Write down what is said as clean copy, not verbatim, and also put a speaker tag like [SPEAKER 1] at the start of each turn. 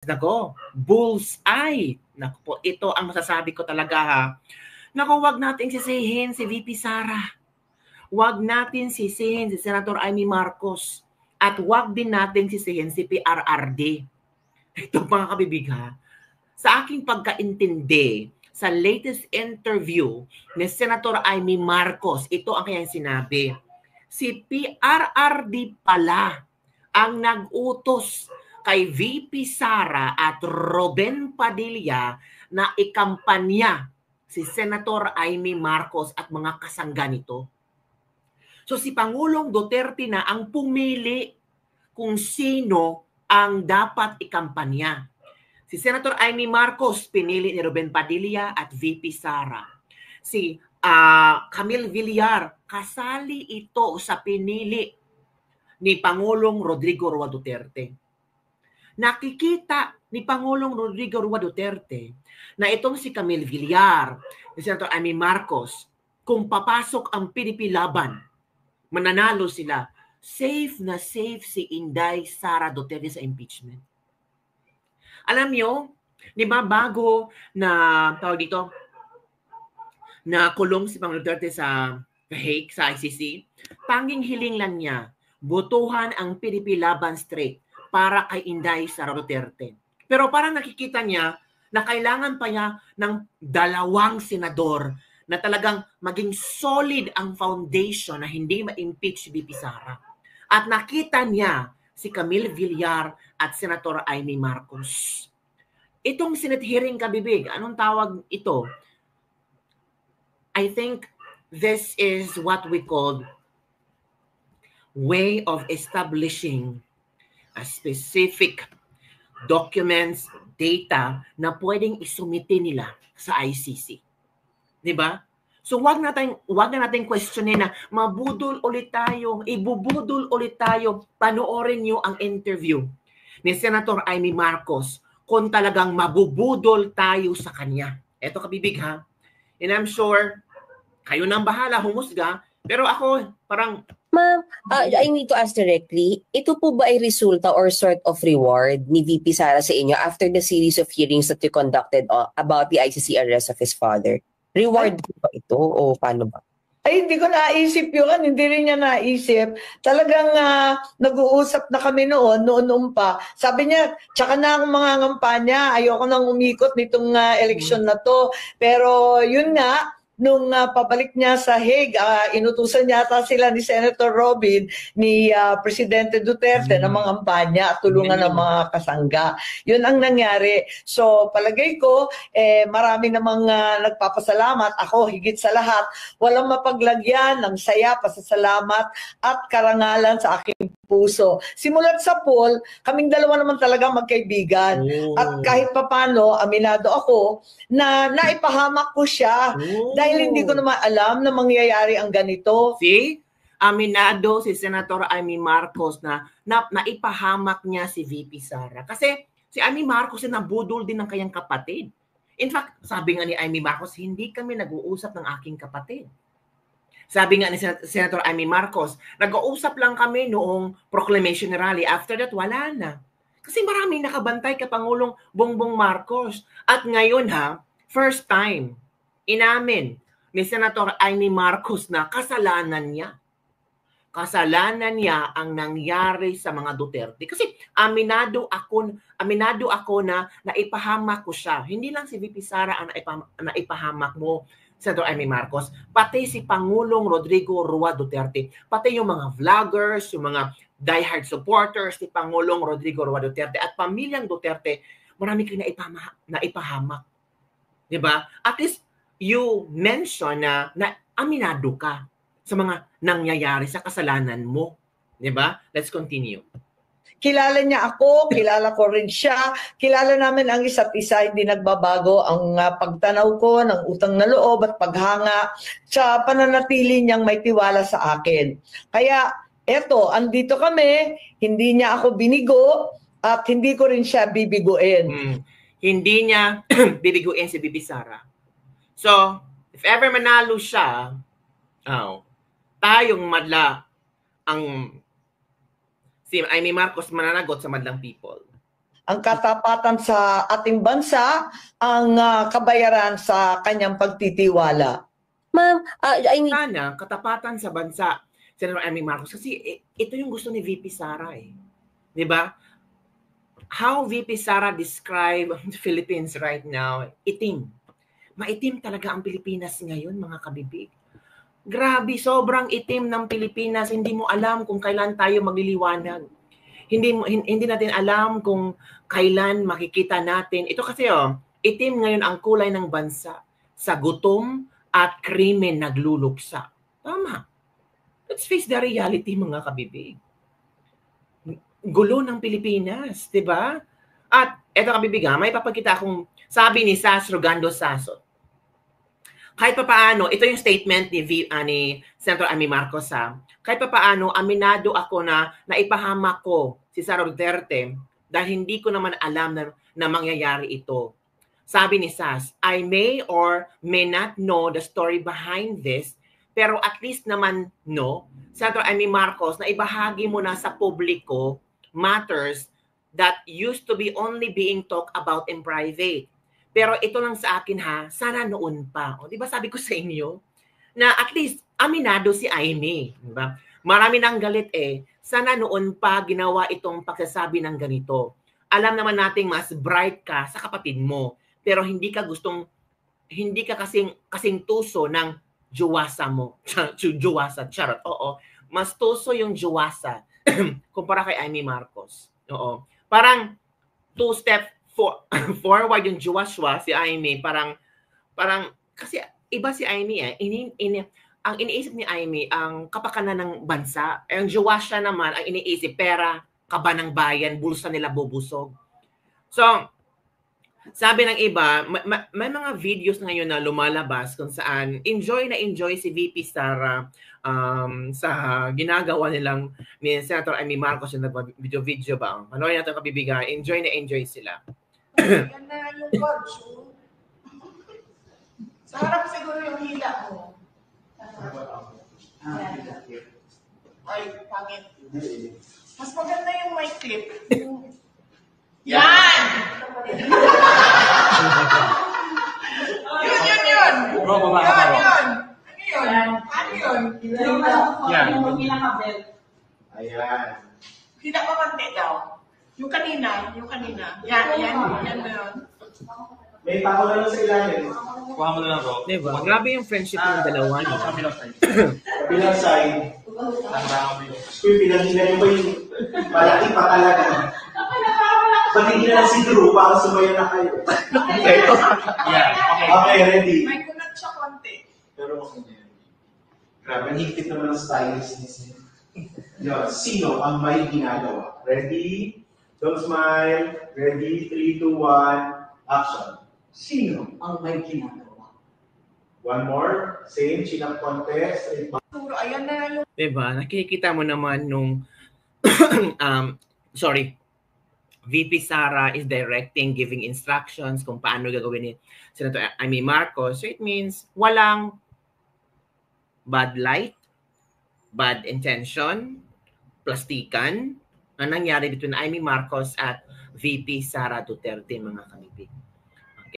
[SPEAKER 1] Nako, bullseye. Naku po, ito ang masasabi ko talaga ha. Naku, wag nating sisihin si VP Sara. Wag natin sisihin si Senator Amy Marcos. At wag din natin sisihin si PRRD. Ito mga kabibig ha. Sa aking pagkaintindi, sa latest interview ni Senator Amy Marcos, ito ang kanyang sinabi. Si PRRD pala ang nag-utos kay VP Sara at Ruben Padilla na ikampanya si Senator Amy Marcos at mga kasangga nito. So si Pangulong Duterte na ang pumili kung sino ang dapat ikampanya. Si Senator Amy Marcos pinili ni Ruben Padilla at VP Sara. Si Camille Villar, kasali ito sa pinili ni Pangulong Rodrigo Roa Duterte. Nakikita ni Pangulong Rodrigo Roa Duterte na itong si Camille Villar, ni Senator Amy Marcos, kung papasok ang PDP laban, mananalo sila, safe na safe si Inday Sara Duterte sa impeachment. Alam nyo, di ba bago na tawag dito, na kulong si Pangulong Duterte sa Hague, sa ICC, tanging hiling lang niya, botohan ang PDP laban straight para kay Inday Sara Duterte. Pero parang nakikita niya na kailangan pa niya ng 2 senador na talagang maging solid ang foundation na hindi ma-impeach si VP Sara. At nakita niya si Camille Villar at Senator Amy Marcos. Itong Senate hearing kabibig, anong tawag ito? I think this is what we call way of establishing a specific documents, data na pwedeng isumite nila sa ICC. 'Di ba? So wag na nating questionin na mabudol ulit tayo, ibubudol ulit tayo. Panoorin niyo ang interview ni Senator Amy Marcos kung talagang mabubudol tayo sa kanya. Ito kabibig ha. And I'm sure kayo nang bahala humusga, pero ako parang
[SPEAKER 2] Ma'am, I need to ask directly, ito po ba ay resulta or sort of reward ni VP Sara sa inyo after the series of hearings that you conducted about the ICC arrest of his father? Reward po ba ito o paano ba?
[SPEAKER 3] Ay, hindi ko naisip yun. Hindi rin niya naisip. Talagang nag-uusap na kami noon pa. Sabi niya, tsaka na akong mga ngampanya. Ayoko nang umikot nitong eleksyon na to. Pero yun nga, nung pabalik niya sa Hague, inutusan niya ata sila ni Senator Robin, ni Presidente Duterte na mga kampanya at tulungan ng mga kasangga. Yun ang nangyari. So palagay ko, marami namang nagpapasalamat. Ako higit sa lahat, walang mapaglagyan ng saya, pasasalamat at karangalan sa aking puso. Simulat sa poll, kaming dalawa naman talaga magkaibigan. At kahit papano, aminado ako na naipahamak ko siya dahil hindi ko naman alam na mangyayari ang ganito.
[SPEAKER 1] See? Aminado si Senator Amy Marcos na naipahamak niya si VP Sara. Kasi si Amy Marcos ay nabudol din ng kanyang kapatid. In fact, sabi nga ni Amy Marcos, hindi kami nag-uusap ng aking kapatid. Sabi nga ni Senator Amy Marcos, nag-uusap lang kami noong proclamation rally. After that, wala na. Kasi maraming nakabantay kay Pangulong Bongbong Marcos. At ngayon first time, inamin ni Senator Amy Marcos na kasalanan niya. Kasalanan niya ang nangyari sa mga Duterte. Kasi aminado ako na naipahamak ko siya. Hindi lang si VP Sara ang naipahamak mo, Senator Amy Marcos, pati si Pangulong Rodrigo Roa Duterte, pati yung mga vloggers, yung mga diehard supporters ni Pangulong Rodrigo Roa Duterte at pamilyang Duterte, marami kayo naipahamak. Diba? At least you mention na aminado ka sa mga nangyayari sa kasalanan mo. Diba? Let's continue.
[SPEAKER 3] Kilala niya ako, kilala ko rin siya, kilala namin ang isa't isa, hindi nagbabago ang pagtanaw ko ng utang na loob at paghanga sa pananatili niyang may tiwala sa akin. Kaya eto, andito kami, hindi niya ako binigo at hindi ko rin siya bibiguin.
[SPEAKER 1] Hindi niya bibiguin si VP Sara. So, if ever manalo siya, tayong madla ang si Amy Marcos mananagot sa madlang people.
[SPEAKER 3] ang katapatan sa ating bansa, ang kabayaran sa kanyang pagtitiwala.
[SPEAKER 2] Ma'am, I mean,
[SPEAKER 1] Sana, katapatan sa bansa, Senator Amy Marcos, kasi ito yung gusto ni VP Sara eh. Di ba? How VP Sara describe the Philippines right now, itim. Maitim talaga ang Pilipinas ngayon, mga kabibig. Grabe, sobrang itim ng Pilipinas. Hindi mo alam kung kailan tayo magliliwanag. Hindi natin alam kung kailan makikita natin. Ito kasi itim ngayon ang kulay ng bansa. Sa gutom at krimen nagluluksa. Tama. Let's face the reality, mga kabibig. Gulo ng Pilipinas, di ba? At eto kabibig, may papagkita akong sabi ni Sas Rogando Saso. Kahit pa paano, ito yung statement ni Senator Amy Marcos. Kahit pa paano, aminado ako na naipahamak ko si Sara Duterte dahil hindi ko naman alam na mangyayari ito. Sabi ni Sas, I may or may not know the story behind this, pero at least naman Senator Amy Marcos, na ibahagi mo na sa publiko matters that used to be only being talked about in private. Pero ito lang sa akin sana noon pa. O, di ba sabi ko sa inyo na at least aminado si Amy. Diba? Marami nang galit sana noon pa ginawa itong pagsasabi ng ganito. Alam naman nating mas bright ka sa kapatid mo. Pero hindi ka kasing tuso ng juwasa mo. Juwasa, charot. Oo. Mas tuso yung juwasa kumpara kay Amy Marcos. Oo. Parang 2 step forward yung juwaswa si Amy. Parang kasi iba si Amy ang iniisip ni Amy ang kapakanan ng bansa. Ang juwasya naman ang iniisip pera, kaba ng bayan, bulsa nila bubusog. So, sabi ng iba, may mga videos ngayon na lumalabas kung saan enjoy si VP Sara sa ginagawa nilang ni Senator Amy Marcos yung video ba? Panoorin natin kabibigan, enjoy sila.
[SPEAKER 4] Yan na yung words. Sa harap siguro yung hila mo. Ay, pangit. Mas maganda yung may clip. Yan! Yun!
[SPEAKER 5] Bro, baba ka pa, bro.
[SPEAKER 4] Ano yun?
[SPEAKER 5] Yan.
[SPEAKER 4] Ayan. Hila pa konti daw. Yung kanina. Yan na yun.
[SPEAKER 5] May pako na lang sa ilalim. Kuha mo na lang, bro.
[SPEAKER 1] Diba? Grabe yung friendship ng dalawa.
[SPEAKER 5] Bilang side. Uy, pinagina nyo ba yung malaki pa talaga? Patigil na si Drew para sumaya na kayo. Yeah, okay. Okay, ready.
[SPEAKER 4] May kunat siya konti.
[SPEAKER 5] Pero okay na yan. Grabe, higpit naman ang stylishness niya. Yun, sino ang may ginagawa? Ready? Don't smile. Ready? 3, 2, 1, action. Sino ang may ginagawa? One more. Same, chin-up contest.
[SPEAKER 4] Puro, ayan na yung...
[SPEAKER 1] Diba? Nakikita mo naman nung VP Sara is directing, giving instructions kung paano gagawin ni Senator Amy Marcos. So it means walang bad light, bad intention, plastikan na nangyari between Amy Marcos at VP Sara Duterte, mga kamibig.